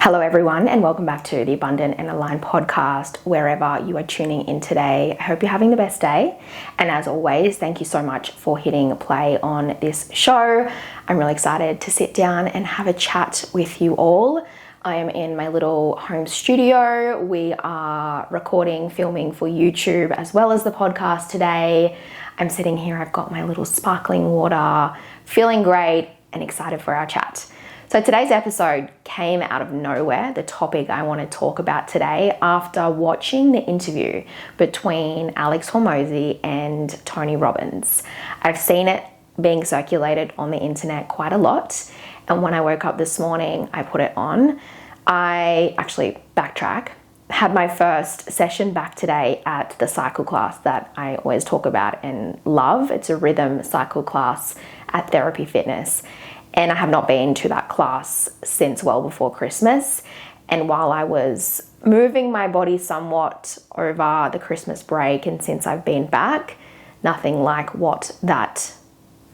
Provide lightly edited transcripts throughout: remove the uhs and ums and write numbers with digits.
Hello everyone, and welcome back to the Abundant and Aligned podcast, wherever you are tuning in today. I hope you're having the best day. And as always, thank you so much for hitting play on this show. I'm really excited to sit down and have a chat with you all. I am in my little home studio. We are recording, filming for YouTube as well as the podcast today. I'm sitting here, I've got my little sparkling water, feeling great and excited for our chat. So today's episode came out of nowhere, the topic I want to talk about today, after watching the interview between Alex Hormozi and Tony Robbins. I've seen it being circulated on the internet quite a lot, and when I woke up this morning, I put it on. I actually had my first session back today at the cycle class that I always talk about and love. It's a rhythm cycle class at Therapy Fitness. And I have not been to that class since well before Christmas. And while I was moving my body somewhat over the Christmas break and since I've been back, nothing like what that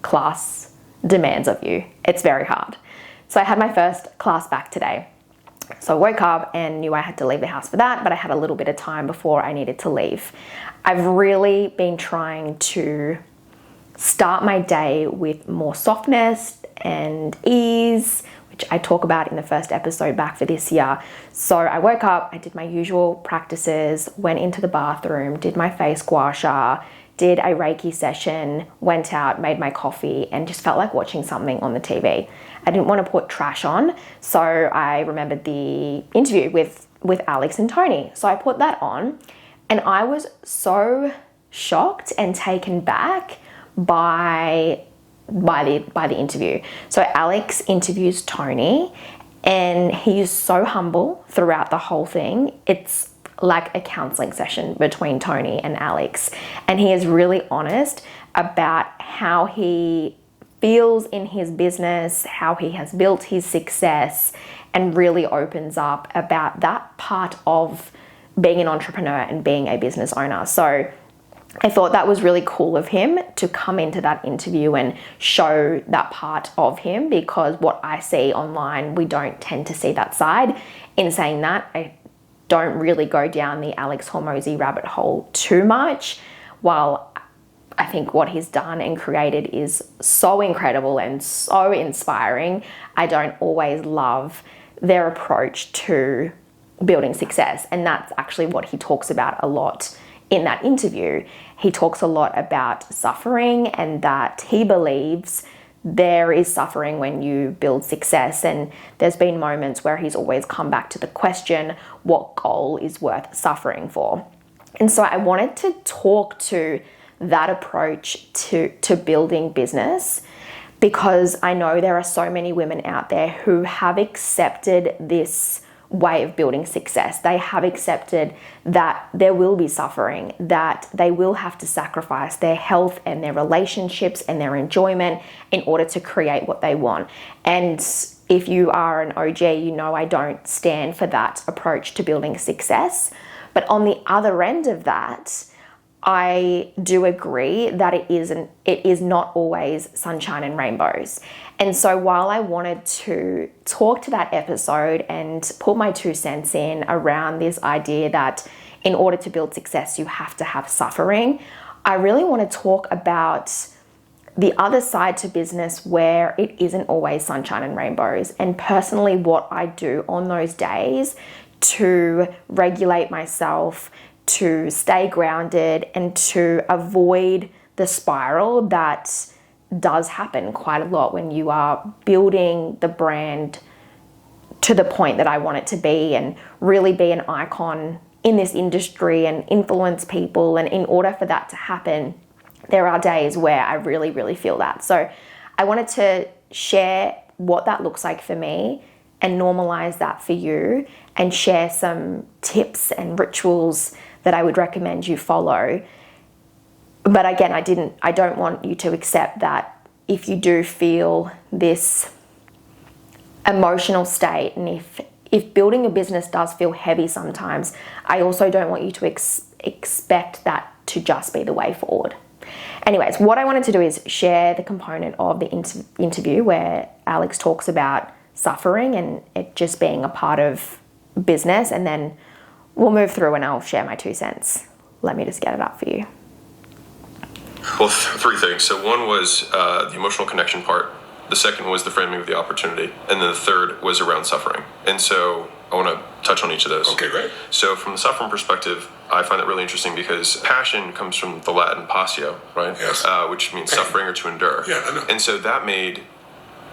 class demands of you. It's very hard. So I had my first class back today. So I woke up and knew I had to leave the house for that, but I had a little bit of time before I needed to leave. I've really been trying to start my day with more softness and ease, which I talk about in the first episode back for this year. So I woke up, I did my usual practices, went into the bathroom, did my face gua sha, did a Reiki session, went out, made my coffee, and just felt like watching something on the TV. I didn't want to put trash on, so I remembered the interview with Alex and Tony. So I put that on, and I was so shocked and taken back by the interview. So Alex interviews Tony and he's so humble throughout the whole thing. It's like a counseling session between Tony and Alex, and he is really honest about how he feels in his business, how he has built his success, and really opens up about that part of being an entrepreneur and being a business owner. So I thought that was really cool of him to come into that interview and show that part of him, because what I see online, we don't tend to see that side. In saying that, I don't really go down the Alex Hormozi rabbit hole too much. While I think what he's done and created is so incredible and so inspiring, I don't always love their approach to building success. And that's actually what he talks about a lot in that interview. He talks a lot about suffering and that he believes there is suffering when you build success. And there's been moments where he's always come back to the question, what goal is worth suffering for? And so I wanted to talk to that approach to building business, because I know there are so many women out there who have accepted this way of building success. They have accepted that there will be suffering, that they will have to sacrifice their health and their relationships and their enjoyment in order to create what they want. And if you are an OG, you know I don't stand for that approach to building success. But on the other end of that, I do agree that it is not always sunshine and rainbows. And so while I wanted to talk to that episode and put my 2 cents in around this idea that in order to build success, you have to have suffering, I really want to talk about the other side to business where it isn't always sunshine and rainbows. And personally, what I do on those days to regulate myself, to stay grounded, and to avoid the spiral that does happen quite a lot when you are building the brand to the point that I want it to be and really be an icon in this industry and influence people. And in order for that to happen, there are days where I really, really feel that. So I wanted to share what that looks like for me and normalize that for you, and share some tips and rituals that I would recommend you follow. But again, I don't want you to accept that if you do feel this emotional state, and if building a business does feel heavy sometimes, I also don't want you to expect that to just be the way forward. Anyways, what I wanted to do is share the component of the interview where Alex talks about suffering and it just being a part of business, and then we'll move through and I'll share my 2 cents. Let me just get it up for you. Well, 3 things. So one was the emotional connection part. The second was the framing of the opportunity. And then the third was around suffering. And so I want to touch on each of those. Okay, great. So from the suffering perspective, I find that really interesting because passion comes from the Latin passio, right? Yes. Which means suffering or to endure. Yeah, I know. And so that made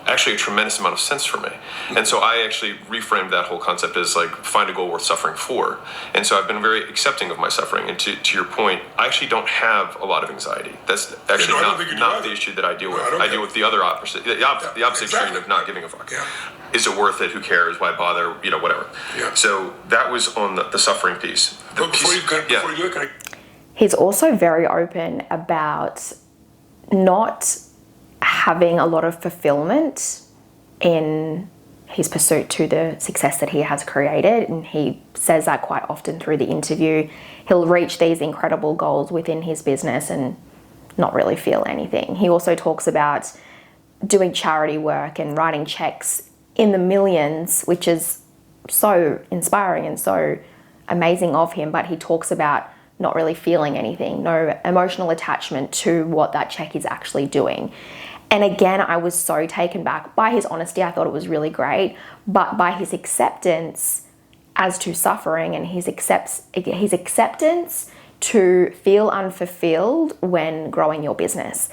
actually a tremendous amount of sense for me. And so I actually reframed that whole concept as like, find a goal worth suffering for. And so I've been very accepting of my suffering. And to your point, I actually don't have a lot of anxiety. That's actually not the issue that I deal with. I deal with the other opposite, the opposite extreme of not giving a fuck. Yeah. Is it worth it? Who cares? Why bother? Whatever. Yeah. So that was on the suffering piece. But before you do it, can I... He's also very open about not having a lot of fulfillment in his pursuit to the success that he has created. And he says that quite often through the interview. He'll reach these incredible goals within his business and not really feel anything. He also talks about doing charity work and writing checks in the millions, which is so inspiring and so amazing of him. But he talks about not really feeling anything, no emotional attachment to what that check is actually doing. And again, I was so taken back by his honesty. I thought it was really great, but by his acceptance as to suffering and his acceptance to feel unfulfilled when growing your business.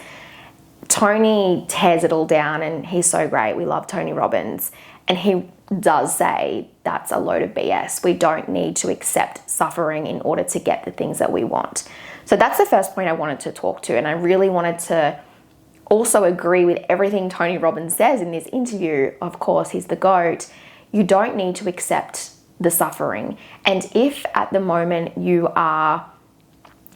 Tony tears it all down and he's so great. We love Tony Robbins. And he does say that's a load of BS. We don't need to accept suffering in order to get the things that we want. So that's the first point I wanted to talk to. And I really wanted to also agree with everything Tony Robbins says in this interview. Of course, he's the GOAT. You don't need to accept the suffering. And if at the moment you are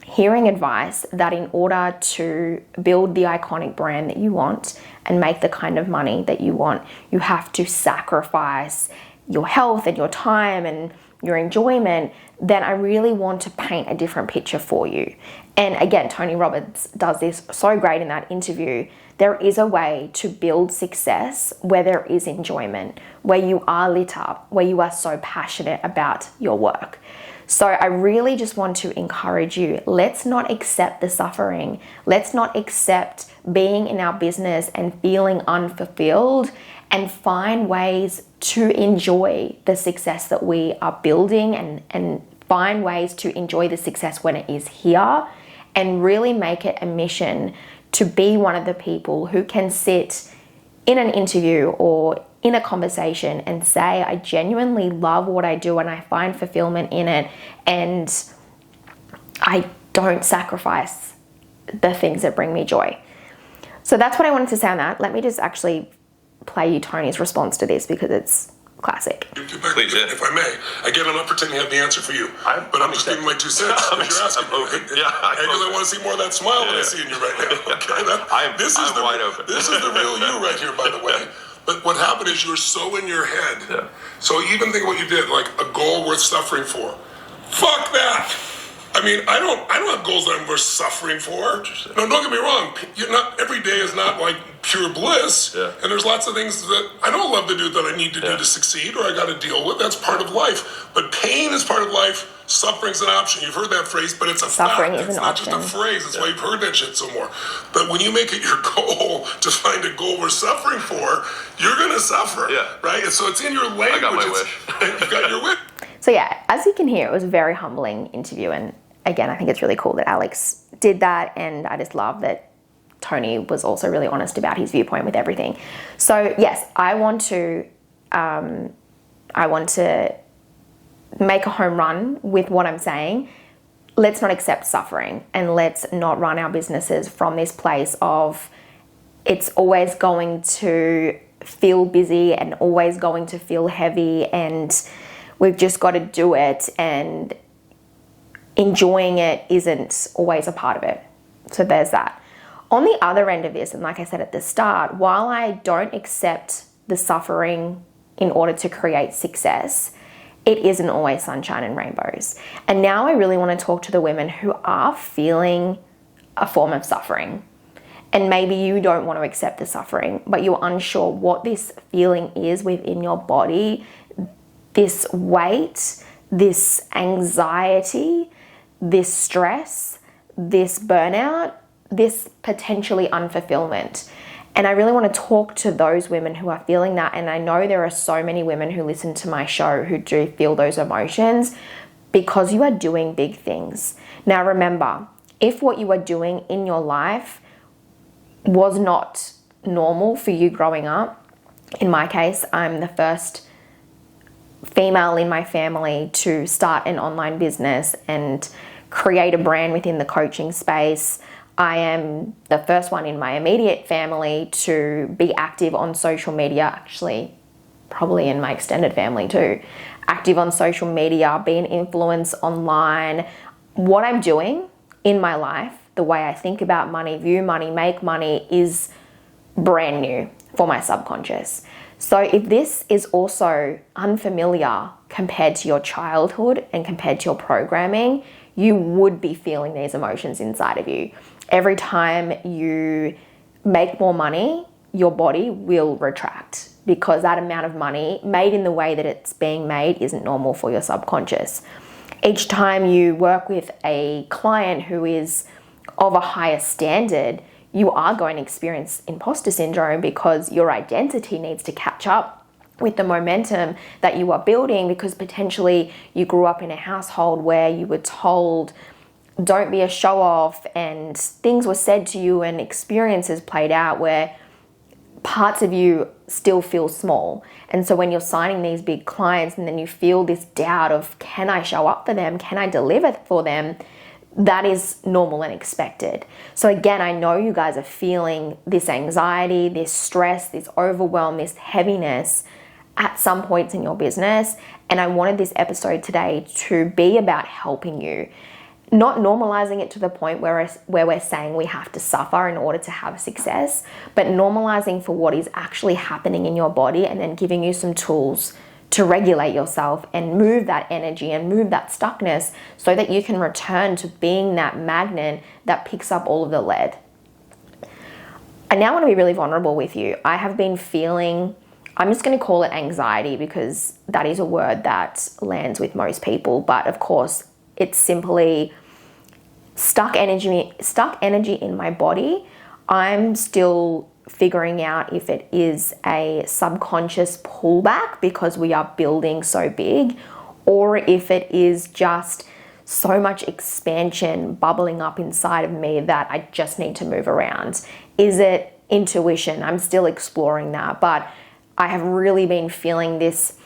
hearing advice that in order to build the iconic brand that you want and make the kind of money that you want, you have to sacrifice your health and your time and your enjoyment, then I really want to paint a different picture for you. And again, Tony Robbins does this so great in that interview. There is a way to build success where there is enjoyment, where you are lit up, where you are so passionate about your work. So I really just want to encourage you, let's not accept the suffering. Let's not accept being in our business and feeling unfulfilled, and find ways to enjoy the success that we are building and find ways to enjoy the success when it is here, and really make it a mission to be one of the people who can sit in an interview or in a conversation and say, I genuinely love what I do and I find fulfillment in it, and I don't sacrifice the things that bring me joy. So that's what I wanted to say on that. Let me just actually play you Tony's response to this because it's classic. Please, if I may. Again, I'm not pretending to have the answer for you, but I'm just giving my 2 cents. You're asking me. Because I want to see more of that smile that I see in you right now. Okay, this is wide open. This is the real you right here, by the way. But what happened is you were so in your head. Yeah. So even think what you did, like a goal worth suffering for. Fuck that. I mean, I don't have goals that I'm worth suffering for. No, don't get me wrong. Every day is not like pure bliss. Yeah. And there's lots of things that I don't love to do that I need to do to succeed or I got to deal with. That's part of life. But pain is part of life. Suffering's an option. You've heard that phrase, but it's a Suffering fact. Is it's an not option. just a phrase. That's why you've heard that shit some more. But when you make it your goal to find a goal worth suffering for, you're going to suffer. Yeah. Right? And so it's in your language. I got my wish. You got your wish. So yeah, as you can hear, it was a very humbling interview. And again, I think it's really cool that Alex did that. And I just love that Tony was also really honest about his viewpoint with everything. So yes, I want to make a home run with what I'm saying. Let's not accept suffering, and let's not run our businesses from this place of it's always going to feel busy and always going to feel heavy and we've just got to do it, and enjoying it isn't always a part of it. So there's that. On the other end of this, and like I said at the start, while I don't accept the suffering in order to create success, it isn't always sunshine and rainbows. And now I really want to talk to the women who are feeling a form of suffering. And maybe you don't want to accept the suffering, but you're unsure what this feeling is within your body, this weight, this anxiety, this stress, this burnout, this potentially unfulfillment. And I really want to talk to those women who are feeling that. And I know there are so many women who listen to my show who do feel those emotions, because you are doing big things. Now remember, if what you are doing in your life was not normal for you growing up, in my case, I'm the first female in my family to start an online business and create a brand within the coaching space. I am the first one in my immediate family to be active on social media, actually probably in my extended family too, active on social media, be an influence online. What I'm doing in my life, the way I think about money, view money, make money, is brand new for my subconscious. So if this is also unfamiliar compared to your childhood and compared to your programming, you would be feeling these emotions inside of you. Every time you make more money, your body will retract, because that amount of money made in the way that it's being made isn't normal for your subconscious. Each time you work with a client who is of a higher standard, you are going to experience imposter syndrome, because your identity needs to catch up with the momentum that you are building, because potentially you grew up in a household where you were told, don't be a show off, and things were said to you and experiences played out where parts of you still feel small. And so when you're signing these big clients and then you feel this doubt of, can I show up for them? Can I deliver for them? That is normal and expected. So again, I know you guys are feeling this anxiety, this stress, this overwhelm, this heaviness at some points in your business. And I wanted this episode today to be about helping you. Not normalizing it to the point where we're saying we have to suffer in order to have success, but normalizing for what is actually happening in your body, and then giving you some tools to regulate yourself and move that energy and move that stuckness so that you can return to being that magnet that picks up all of the lead. I now want to be really vulnerable with you. I have been feeling, I'm just going to call it anxiety, because that is a word that lands with most people, but of course it's simply stuck energy in my body. I'm still figuring out if it is a subconscious pullback because we are building so big, or if it is just so much expansion bubbling up inside of me that I just need to move around. Is it intuition? I'm still exploring that, but I have really been feeling this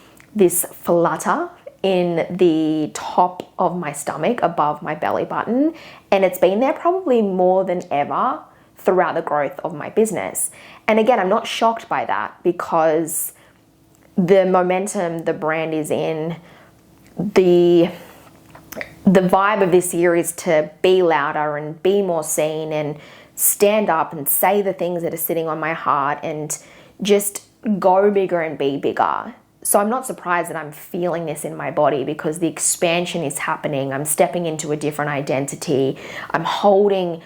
flutter in the top of my stomach above my belly button, and it's been there probably more than ever throughout the growth of my business. And again, I'm not shocked by that, because the momentum the brand is in, the vibe of this year is to be louder and be more seen and stand up and say the things that are sitting on my heart and just go bigger and be bigger. So I'm not surprised that I'm feeling this in my body, because the expansion is happening. I'm stepping into a different identity. I'm holding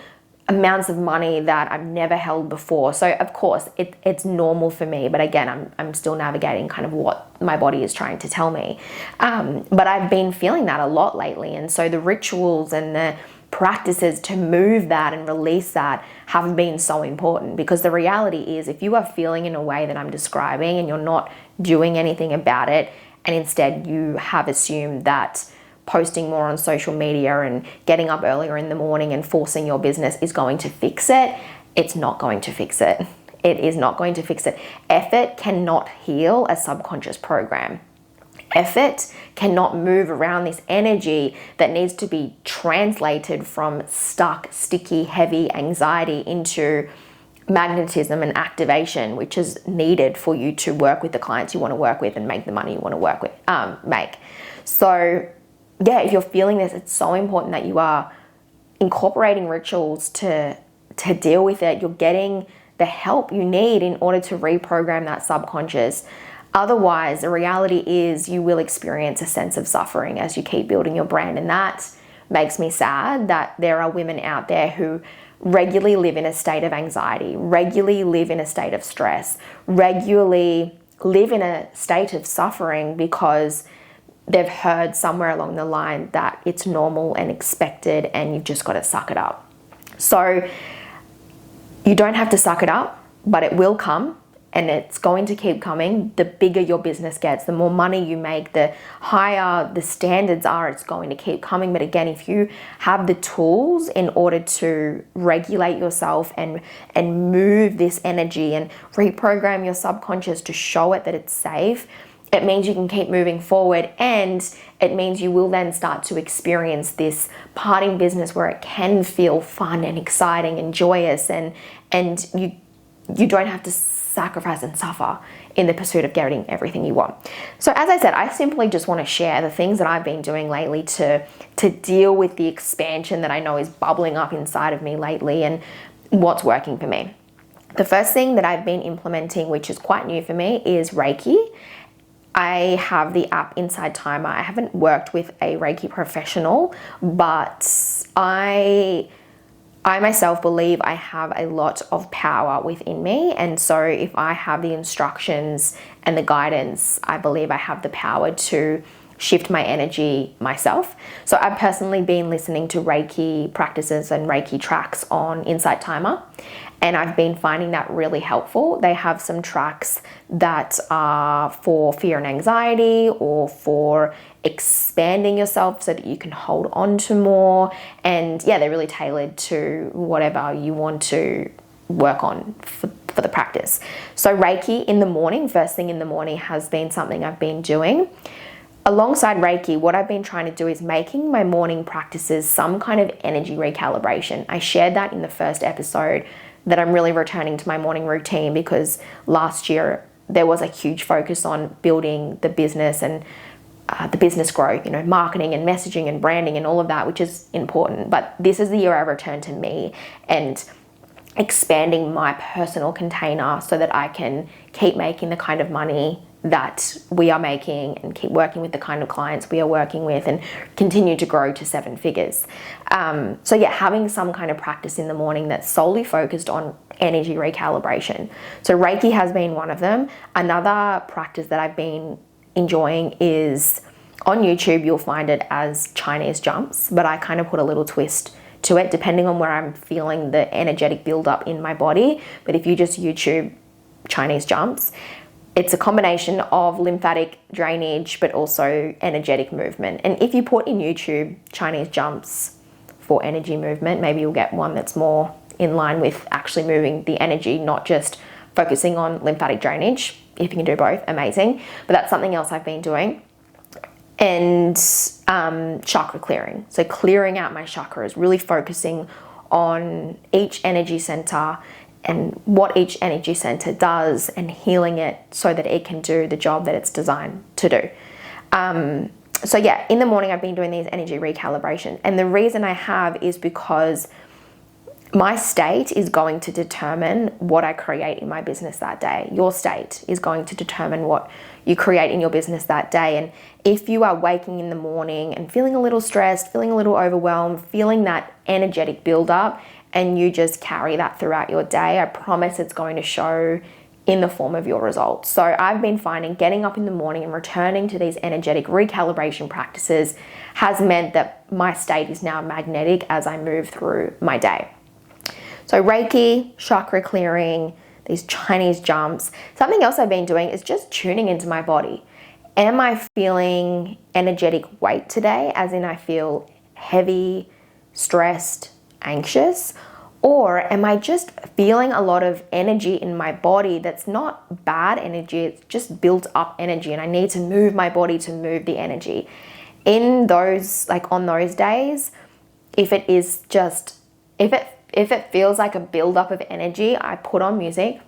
amounts of money that I've never held before. So of course it's normal for me, but again, I'm still navigating kind of what my body is trying to tell me. But I've been feeling that a lot lately. And so the rituals and the practices to move that and release that have been so important, because the reality is, if you are feeling in a way that I'm describing and you're not doing anything about it, and instead you have assumed that posting more on social media and getting up earlier in the morning and forcing your business is going to fix it, it's not going to fix it. It is not going to fix it. Effort cannot heal a subconscious program. Effort cannot move around this energy that needs to be translated from stuck, sticky, heavy anxiety into magnetism and activation, which is needed for you to work with the clients you want to work with and make the money you want to make. So yeah, if you're feeling this, it's so important that you are incorporating rituals to deal with it. You're getting the help you need in order to reprogram that subconscious. Otherwise, the reality is you will experience a sense of suffering as you keep building your brand. And that makes me sad that there are women out there who regularly live in a state of anxiety, regularly live in a state of stress, regularly live in a state of suffering because they've heard somewhere along the line that it's normal and expected and you've just got to suck it up. So you don't have to suck it up, but it will come, and it's going to keep coming. The bigger your business gets, the more money you make, the higher the standards are, it's going to keep coming. But again, if you have the tools in order to regulate yourself and move this energy and reprogram your subconscious to show it that it's safe, it means you can keep moving forward, and it means you will then start to experience this part in business where it can feel fun and exciting and joyous, and you don't have to sacrifice and suffer in the pursuit of getting everything you want. So as I said, I simply just want to share the things that I've been doing lately to deal with the expansion that I know is bubbling up inside of me lately and what's working for me. The first thing that I've been implementing, which is quite new for me, is Reiki. I have the app Inside Timer. I haven't worked with a Reiki professional, but I myself believe I have a lot of power within me. And so if I have the instructions and the guidance, I believe I have the power to shift my energy myself. So I've personally been listening to Reiki practices and Reiki tracks on Inside Timer, and I've been finding that really helpful. They have some tracks that are for fear and anxiety, or for expanding yourself so that you can hold on to more. And yeah, they're really tailored to whatever you want to work on for the practice. So Reiki in the morning, first thing in the morning, has been something I've been doing. Alongside Reiki, what I've been trying to do is making my morning practices some kind of energy recalibration. I shared that in the first episode, that I'm really returning to my morning routine because last year there was a huge focus on building the business and the business growth, marketing and messaging and branding and all of that, which is important. But this is the year I return to me and expanding my personal container so that I can keep making the kind of money that we are making and keep working with the kind of clients we are working with and continue to grow to 7 figures. So yeah, having some kind of practice in the morning that's solely focused on energy recalibration. So Reiki has been one of them. Another practice that I've been enjoying is on YouTube. You'll find it as Chinese jumps, but I kind of put a little twist to it depending on where I'm feeling the energetic buildup in my body. But if you just YouTube Chinese jumps, it's a combination of lymphatic drainage, but also energetic movement. And if you put in YouTube Chinese jumps for energy movement, maybe you'll get one that's more in line with actually moving the energy, not just focusing on lymphatic drainage. If you can do both, amazing. But that's something else I've been doing. And chakra clearing. So clearing out my chakras, really focusing on each energy center and what each energy center does and healing it so that it can do the job that it's designed to do. So yeah, in the morning I've been doing these energy recalibration, and the reason I have is because my state is going to determine what I create in my business that day. Your state is going to determine what you create in your business that day. And if you are waking in the morning and feeling a little stressed, feeling a little overwhelmed, feeling that energetic buildup, and you just carry that throughout your day, I promise it's going to show in the form of your results. So I've been finding getting up in the morning and returning to these energetic recalibration practices has meant that my state is now magnetic as I move through my day. So Reiki, chakra clearing, these Chinese jumps. Something else I've been doing is just tuning into my body. Am I feeling energetic weight today? As in I feel heavy, stressed, anxious? Or am I just feeling a lot of energy in my body that's not bad energy, it's just built up energy and I need to move my body to move the energy? In those, on those days, if it feels like a buildup of energy, I put on music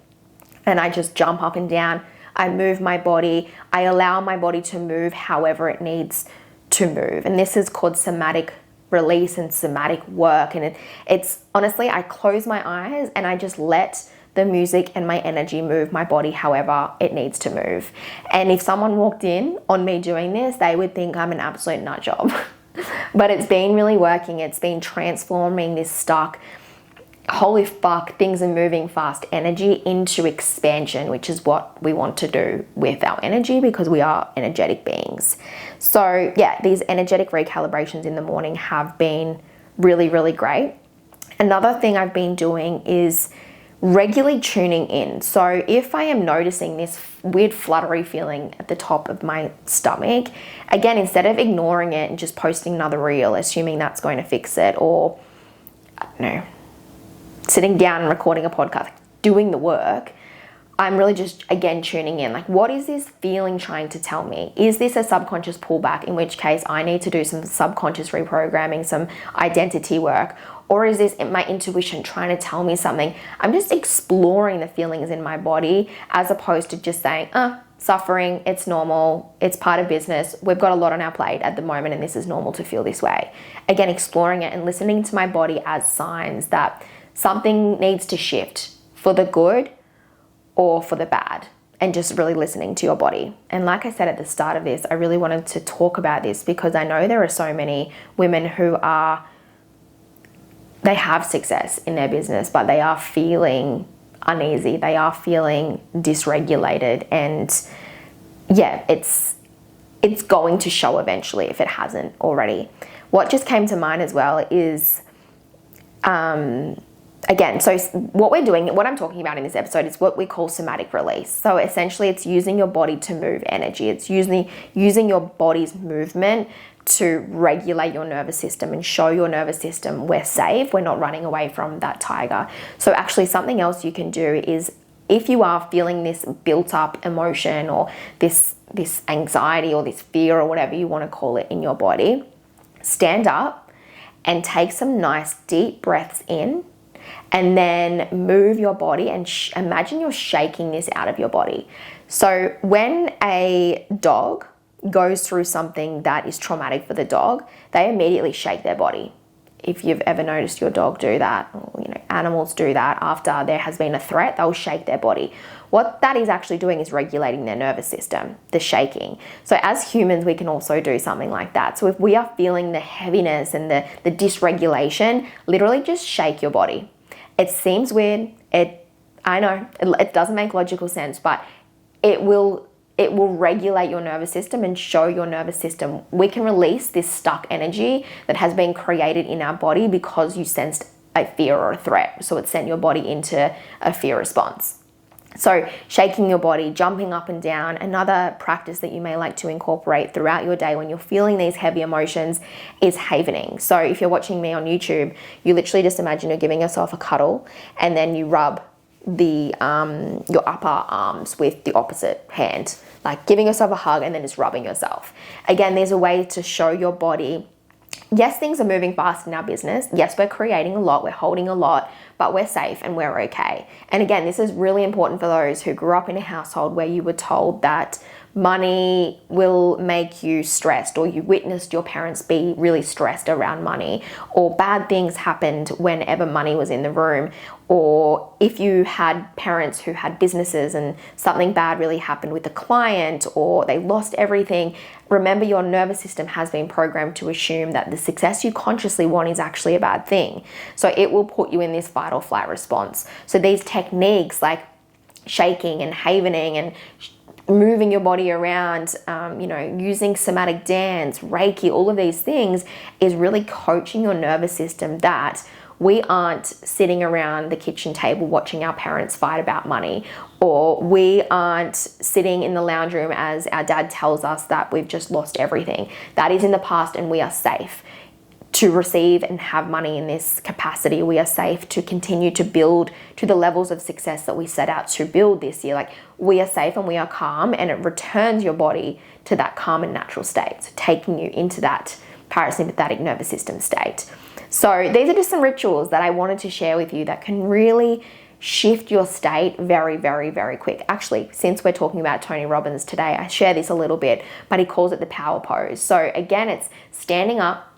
and I just jump up and down. I move my body. I allow my body to move however it needs to move. And this is called somatic release and somatic work. And it's honestly, I close my eyes and I just let the music and my energy move my body however it needs to move. And if someone walked in on me doing this, they would think I'm an absolute nut job. But it's been really working. It's been transforming this stuck holy fuck, things are moving fast energy into expansion, which is what we want to do with our energy because we are energetic beings. So yeah, these energetic recalibrations in the morning have been really, really great. Another thing I've been doing is regularly tuning in. So if I am noticing this weird fluttery feeling at the top of my stomach, again, instead of ignoring it and just posting another reel, assuming that's going to fix it, or I don't know, sitting down and recording a podcast, doing the work, I'm really just, again, tuning in. Like, what is this feeling trying to tell me? Is this a subconscious pullback, in which case I need to do some subconscious reprogramming, some identity work? Or is this my intuition trying to tell me something? I'm just exploring the feelings in my body as opposed to just saying, suffering, it's normal, it's part of business. We've got a lot on our plate at the moment and this is normal to feel this way. Again, exploring it and listening to my body as signs that something needs to shift for the good or for the bad, and just really listening to your body. And like I said at the start of this, I really wanted to talk about this because I know there are so many women who they have success in their business, but they are feeling uneasy, they are feeling dysregulated, and yeah, it's going to show eventually if it hasn't already. What just came to mind as well is again, so what we're doing, what I'm talking about in this episode is what we call somatic release. So essentially it's using your body to move energy. It's using your body's movement to regulate your nervous system and show your nervous system we're safe, we're not running away from that tiger. So actually something else you can do is, if you are feeling this built up emotion or this anxiety or this fear or whatever you want to call it in your body, stand up and take some nice deep breaths in, and then move your body and imagine you're shaking this out of your body. So when a dog goes through something that is traumatic for the dog, they immediately shake their body. If you've ever noticed your dog do that, or, animals do that after there has been a threat, they'll shake their body. What that is actually doing is regulating their nervous system, the shaking. So as humans, we can also do something like that. So if we are feeling the heaviness and the dysregulation, literally just shake your body. It seems weird. I know it doesn't make logical sense, but it will regulate your nervous system and show your nervous system we can release this stuck energy that has been created in our body because you sensed a fear or a threat. So it sent your body into a fear response. So shaking your body, jumping up and down. Another practice that you may like to incorporate throughout your day when you're feeling these heavy emotions is havening. So if you're watching me on YouTube, you literally just imagine you're giving yourself a cuddle and then you rub your upper arms with the opposite hand, like giving yourself a hug and then just rubbing yourself. Again, there's a way to show your body, yes, things are moving fast in our business. Yes, we're creating a lot, we're holding a lot, but we're safe and we're okay. And again, this is really important for those who grew up in a household where you were told that money will make you stressed, or you witnessed your parents be really stressed around money, or bad things happened whenever money was in the room, or if you had parents who had businesses and something bad really happened with a client or they lost everything, remember your nervous system has been programmed to assume that the success you consciously want is actually a bad thing. So it will put you in this fight or flight response. So these techniques like shaking and havening and moving your body around, using somatic dance, Reiki, all of these things is really coaching your nervous system that we aren't sitting around the kitchen table watching our parents fight about money, or we aren't sitting in the lounge room as our dad tells us that we've just lost everything. That is in the past and we are safe to receive and have money in this capacity. We are safe to continue to build to the levels of success that we set out to build this year. Like, we are safe and we are calm, and it returns your body to that calm and natural state, so taking you into that parasympathetic nervous system state. So these are just some rituals that I wanted to share with you that can really shift your state very, very, very quick. Actually, since we're talking about Tony Robbins today, I share this a little bit, but he calls it the power pose. So again, it's standing up,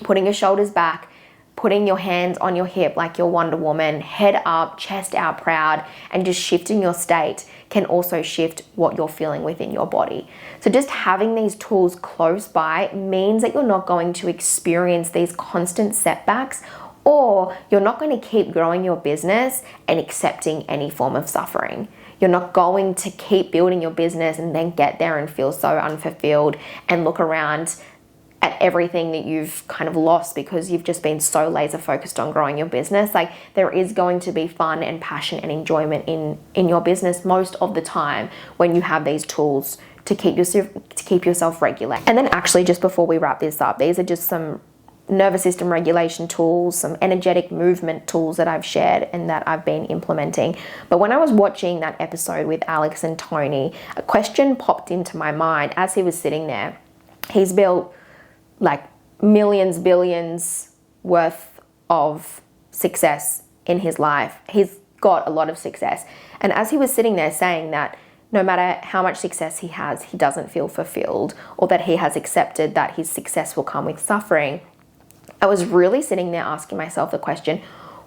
putting your shoulders back, putting your hands on your hip like you're Wonder Woman, head up, chest out proud, and just shifting your state can also shift what you're feeling within your body. So just having these tools close by means that you're not going to experience these constant setbacks Or you're not going to keep growing your business and accepting any form of suffering. You're not going to keep building your business and then get there and feel so unfulfilled and look around at everything that you've kind of lost because you've just been so laser focused on growing your business. Like, there is going to be fun and passion and enjoyment in your business most of the time when you have these tools to keep yourself regulated. And then actually, just before we wrap this up, these are just some nervous system regulation tools, some energetic movement tools that I've shared and that I've been implementing. But when I was watching that episode with Alex and Tony, a question popped into my mind as he was sitting there. He's built like millions, billions worth of success in his life. He's got a lot of success. And as he was sitting there saying that no matter how much success he has, he doesn't feel fulfilled, or that he has accepted that his success will come with suffering, I was really sitting there asking myself the question,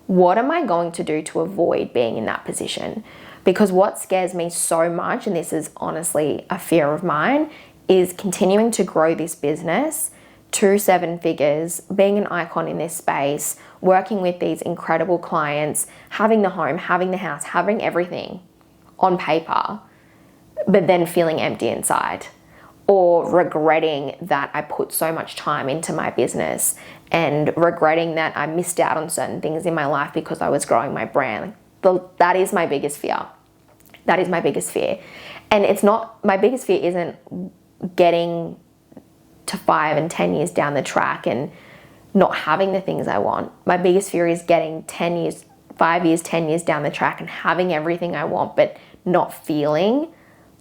what am I going to do to avoid being in that position? Because what scares me so much, and this is honestly a fear of mine, is continuing to grow this business to 7 figures, being an icon in this space, working with these incredible clients, having the home, having the house, having everything on paper, but then feeling empty inside, or regretting that I put so much time into my business and regretting that I missed out on certain things in my life because I was growing my brand. That is my biggest fear. That is my biggest fear. And it's not, my biggest fear isn't getting to 5 and 10 years down the track and not having the things I want. My biggest fear is getting 10 years, 5 years, 10 years down the track and having everything I want, but not feeling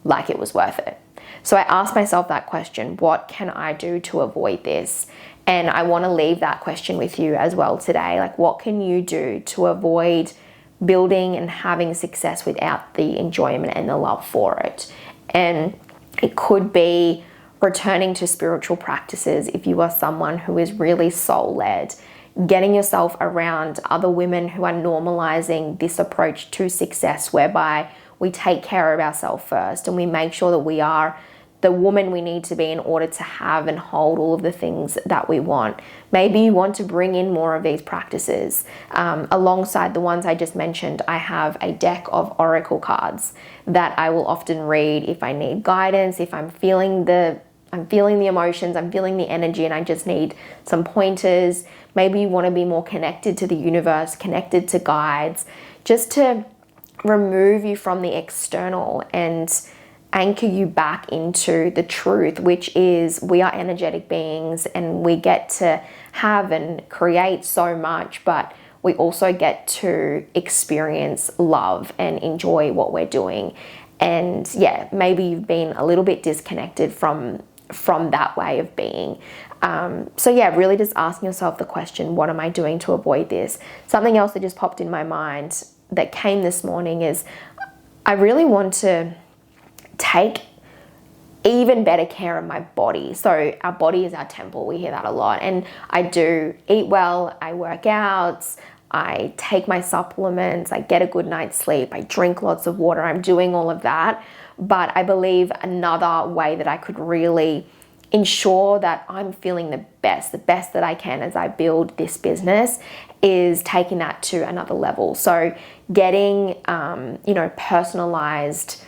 like it was worth it. So I asked myself that question, what can I do to avoid this? And I want to leave that question with you as well today. Like, what can you do to avoid building and having success without the enjoyment and the love for it? And it could be returning to spiritual practices if you are someone who is really soul-led, getting yourself around other women who are normalizing this approach to success, whereby we take care of ourselves first and we make sure that we are the woman we need to be in order to have and hold all of the things that we want. Maybe you want to bring in more of these practices. Alongside the ones I just mentioned, I have a deck of oracle cards that I will often read if I need guidance, if I'm feeling the emotions, I'm feeling the energy, and I just need some pointers. Maybe you want to be more connected to the universe, connected to guides, just to remove you from the external and anchor you back into the truth, which is we are energetic beings and we get to have and create so much, but we also get to experience love and enjoy what we're doing. And yeah, maybe you've been a little bit disconnected from that way of being. So yeah, really just asking yourself the question, what am I doing to avoid this? Something else that just popped in my mind that came this morning is I really want to take even better care of my body. So our body is our temple. We hear that a lot. And I do eat well, I work out, I take my supplements, I get a good night's sleep, I drink lots of water, I'm doing all of that. But I believe another way that I could really ensure that I'm feeling the best that I can as I build this business is taking that to another level. So getting, personalized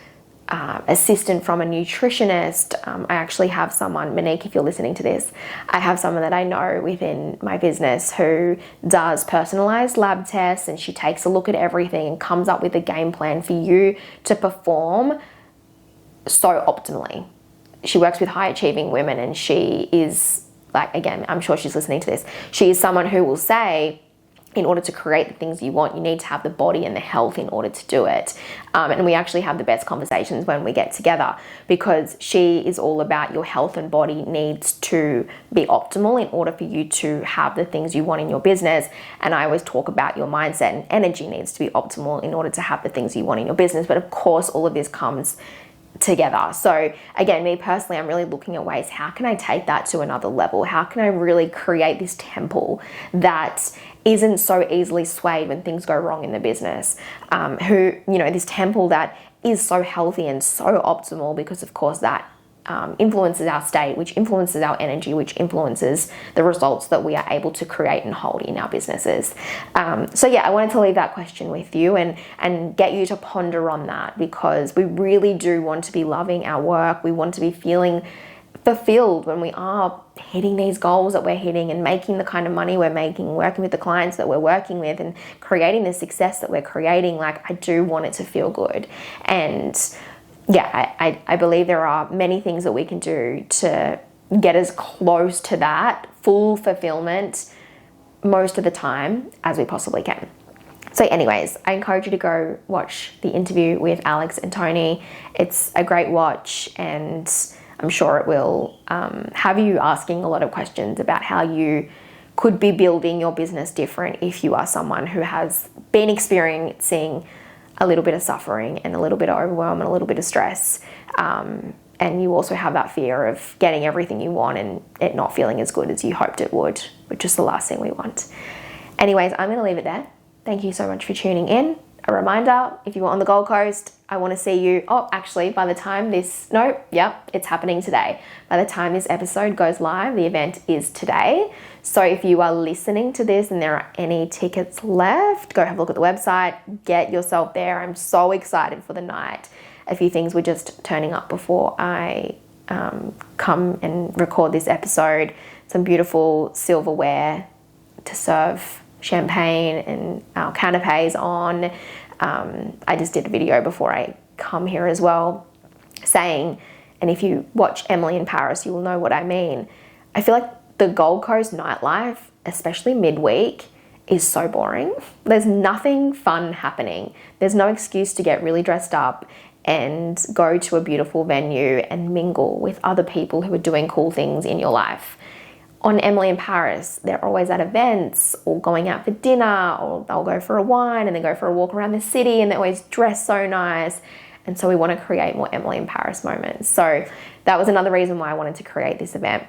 assistant from a nutritionist. I actually have someone, Monique, if you're listening to this, I have someone that I know within my business who does personalized lab tests, and she takes a look at everything and comes up with a game plan for you to perform so optimally. She works with high achieving women, and she is like, again, I'm sure she's listening to this. She is someone who will say, in order to create the things you want, you need to have the body and the health in order to do it. And we actually have the best conversations when we get together, because she is all about your health and body needs to be optimal in order for you to have the things you want in your business. And I always talk about your mindset and energy needs to be optimal in order to have the things you want in your business. But of course, all of this comes together. So again, me personally, I'm really looking at ways, how can I take that to another level? How can I really create this temple that isn't so easily swayed when things go wrong in the business? This temple that is so healthy and so optimal, because of course that influences our state, which influences our energy, which influences the results that we are able to create and hold in our businesses. So yeah, I wanted to leave that question with you and get you to ponder on that, because we really do want to be loving our work. We want to be feeling fulfilled when we are hitting these goals that we're hitting and making the kind of money we're making, working with the clients that we're working with, and creating the success that we're creating. Like, I do want it to feel good. And yeah, I believe there are many things that we can do to get as close to that full fulfillment most of the time as we possibly can. So anyways, I encourage you to go watch the interview with Alex and Tony. It's a great watch, and I'm sure it will have you asking a lot of questions about how you could be building your business different if you are someone who has been experiencing a little bit of suffering and a little bit of overwhelm and a little bit of stress. And you also have that fear of getting everything you want and it not feeling as good as you hoped it would, which is the last thing we want. Anyways, I'm going to leave it there. Thank you so much for tuning in. A reminder, if you are on the Gold Coast, I want to see you. Oh, actually, by the time it's happening today. By the time this episode goes live, the event is today. So if you are listening to this and there are any tickets left, go have a look at the website, get yourself there. I'm so excited for the night. A few things were just turning up before I come and record this episode. Some beautiful silverware to serve champagne and our canapes on. I just did a video before I come here as well saying, and if you watch Emily in Paris, you will know what I mean. I feel like the Gold Coast nightlife, especially midweek, is so boring. There's nothing fun happening. There's no excuse to get really dressed up and go to a beautiful venue and mingle with other people who are doing cool things in your life. On Emily in Paris, they're always at events or going out for dinner, or they'll go for a wine and then go for a walk around the city, and they're always dressed so nice. And so we want to create more Emily in Paris moments. So that was another reason why I wanted to create this event,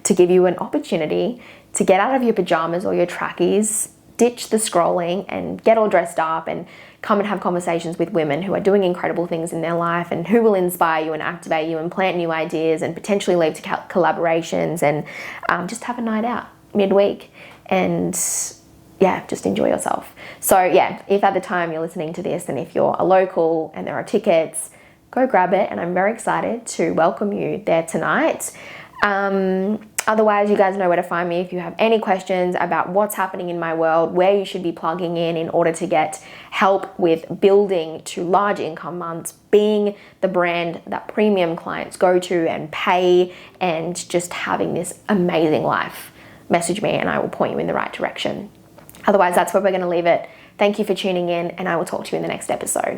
to give you an opportunity to get out of your pajamas or your trackies, ditch the scrolling and get all dressed up and come and have conversations with women who are doing incredible things in their life and who will inspire you and activate you and plant new ideas and potentially lead to collaborations, and just have a night out midweek and yeah, just enjoy yourself. So yeah, if at the time you're listening to this and if you're a local and there are tickets, go grab it, and I'm very excited to welcome you there tonight. Otherwise, you guys know where to find me if you have any questions about what's happening in my world, where you should be plugging in order to get help with building to large income months, being the brand that premium clients go to and pay, and just having this amazing life. Message me and I will point you in the right direction. Otherwise, that's where we're going to leave it. Thank you for tuning in, and I will talk to you in the next episode.